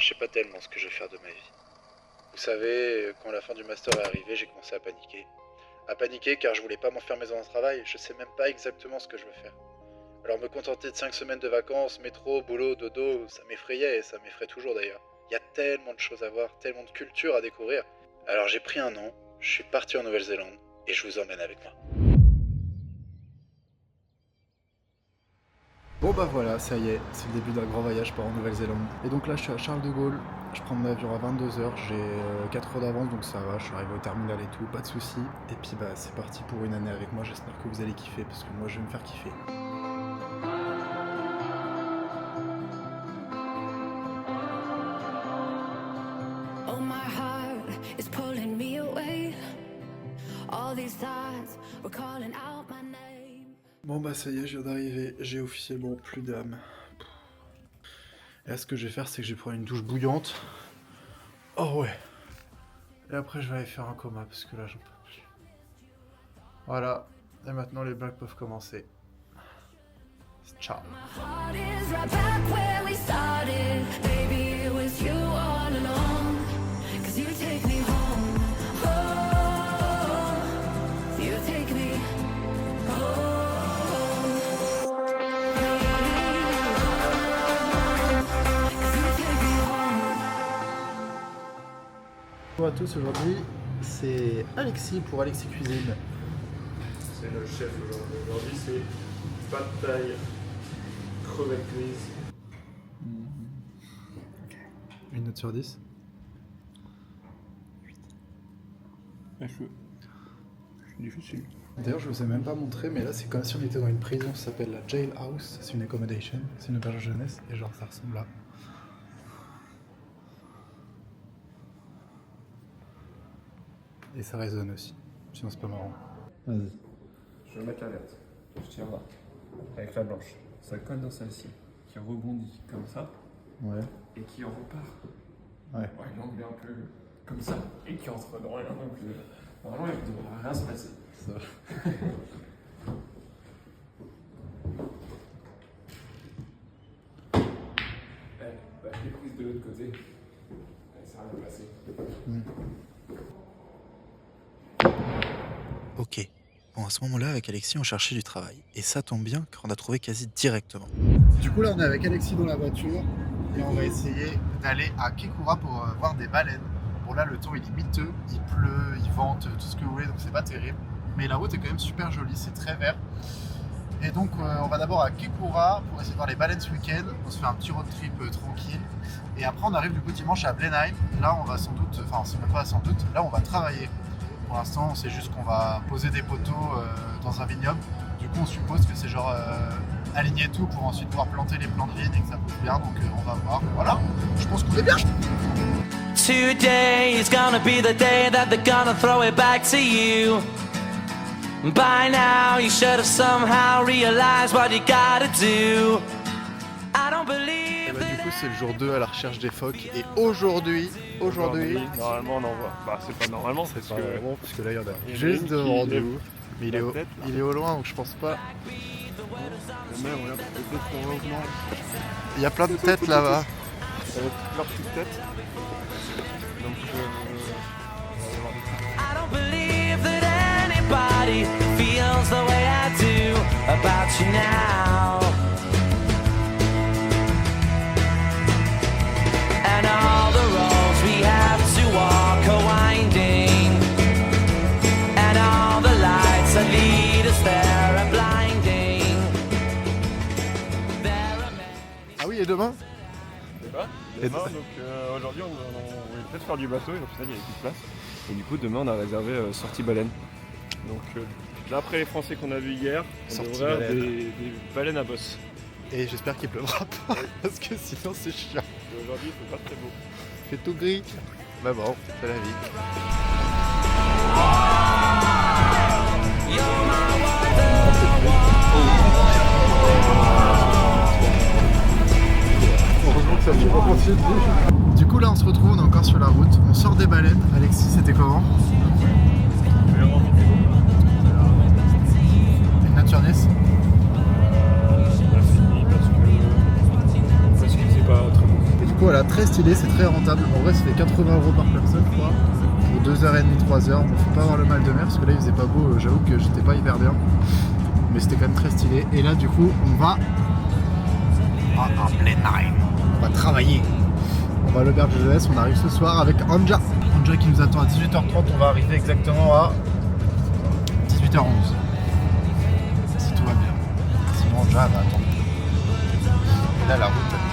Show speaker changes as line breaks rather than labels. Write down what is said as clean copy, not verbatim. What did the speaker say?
je sais pas tellement ce que je vais faire de ma vie. Vous savez, quand la fin du master est arrivée, j'ai commencé à paniquer. À paniquer car je voulais pas m'enfermer dans un travail, je sais même pas exactement ce que je veux faire. Alors me contenter de 5 semaines de vacances, métro, boulot, dodo, ça m'effrayait et ça m'effraie toujours d'ailleurs. Il y a tellement de choses à voir, tellement de cultures à découvrir. Alors j'ai pris un an, je suis parti en Nouvelle-Zélande et je vous emmène avec moi.
Bon bah voilà, ça y est, c'est le début d'un grand voyage par en Nouvelle-Zélande. Et donc là je suis à Charles de Gaulle, je prends mon avion à 22h, j'ai 4 heures d'avance donc ça va, je suis arrivé au terminal et tout, pas de soucis. Et puis bah c'est parti pour une année avec moi, j'espère que vous allez kiffer parce que moi je vais me faire kiffer.
Oh, my heart is pulling me away. All these thoughts were calling out my name.
Bon bah ça y est, je viens d'arriver, j'ai officiellement plus d'âme. Et là ce que je vais faire c'est que je vais prendre une douche bouillante. Oh ouais. Et après je vais aller faire un coma parce que là j'en peux plus. Voilà, et maintenant les blagues peuvent commencer. Ciao.
My heart is right back where we started. Baby, it was you all along. 'Cause you take me home. Oh, you take me home. 'Cause you take me home.
Bonjour à tous, aujourd'hui c'est Alexis pour Alexis Cuisine.
C'est le chef aujourd'hui. Aujourd'hui, c'est pâte thaï, crevettes grises.
Une note sur 10.
C'est difficile.
D'ailleurs je vous ai même pas montré mais là c'est comme si on était dans une prison, ça s'appelle la jailhouse, c'est une accommodation, c'est une auberge jeunesse et genre ça ressemble là. Et ça résonne aussi, sinon c'est pas marrant. Vas-y.
Je vais mettre la verte. Je tiens là. Avec la blanche. Ça colle dans celle-ci. Qui rebondit comme ça.
Ouais.
Et qui en repart.
Ouais.
Ouais, l'angle est un peu comme ça. Et qui entre dans rien. Donc, normalement, il ne devrait rien se passer.
Ça.
Bah, je l'ai prise de l'autre côté. Et ça va bien passer.
Ok. Bon, à ce moment-là, avec Alexis, on cherchait du travail. Et ça tombe bien, car on a trouvé quasi directement.
Du coup là on est avec Alexis dans la voiture et on va essayer d'aller à Kekura pour voir des baleines. Bon là le temps il est miteux, il pleut, il vente, tout ce que vous voulez donc c'est pas terrible. Mais la route est quand même super jolie, c'est très vert. Et donc on va d'abord à Kekura pour essayer de voir les baleines ce week-end. On se fait un petit road trip tranquille. Et après on arrive du coup dimanche à Blenheim. Là on va sans doute, enfin c'est même pas sans doute, là on va travailler. Pour l'instant on sait juste qu'on va poser des poteaux dans un vignoble. Du coup on suppose que c'est genre aligner tout pour ensuite pouvoir planter les plants de vigne et que ça pousse bien. Donc on va voir. Voilà, je pense qu'on est bien.
Today is gonna be the day that they're gonna throw it back to you. By now you should have somehow realized what you gotta do. I don't believe
Et bah, du coup c'est le jour 2 à la recherche des phoques et aujourd'hui
Normalement, on en voit. Bah, c'est pas normalement, c'est
c'est
parce
pas
que.
vraiment parce que là il y en a
Il y en a
juste
une qui
devant
lève
nous. Mais
la tête, là.
il est au loin donc je pense pas.
Même, regarde, peut-être qu'on va au nord.
Il y a plein de têtes là-bas.
Ça va être leur petite tête. Donc,
I don't believe that anybody feels the way I do about you now. And all the roads we have to walk are winding. And all the lights that lead us there are blinding. There are many.
Ah oui et demain
je sais pas.
Et
Demain, donc aujourd'hui, on voulait peut-être faire du bateau et au final, il n'y avait plus de place. Et du coup, demain, on a réservé sortie baleine. Donc là, après les Français qu'on a vus hier, on
Sortie
devrait avoir
baleine.
des baleines à bosse.
Et j'espère qu'il pleuvra pas parce que sinon c'est chiant.
Et aujourd'hui, il fait pas très beau.
Il fait tout gris. Bah bon, c'est la vie.
You're my
Heureusement que ça vient pas continuer. Du coup là on se retrouve, on est encore sur la route. On sort des baleines. Alexis, c'était comment? Une note sur 10.
Parce que c'est pas très bon.
Et du coup coup voilà, très stylé, c'est très rentable. En vrai ça fait 80 € par personne je crois. Pour 2h30, 3h. Bon, faut pas avoir le mal de mer parce que là il faisait pas beau, j'avoue que j'étais pas hyper bien. Mais c'était quand même très stylé. Et là du coup on va en plein night. On va travailler. On va à l'auberge de jeunesse, on arrive ce soir avec Anja. Anja qui nous attend à 18h30, on va arriver exactement à 18h11. Si tout va bien. Sinon Anja va attendre. Et là la route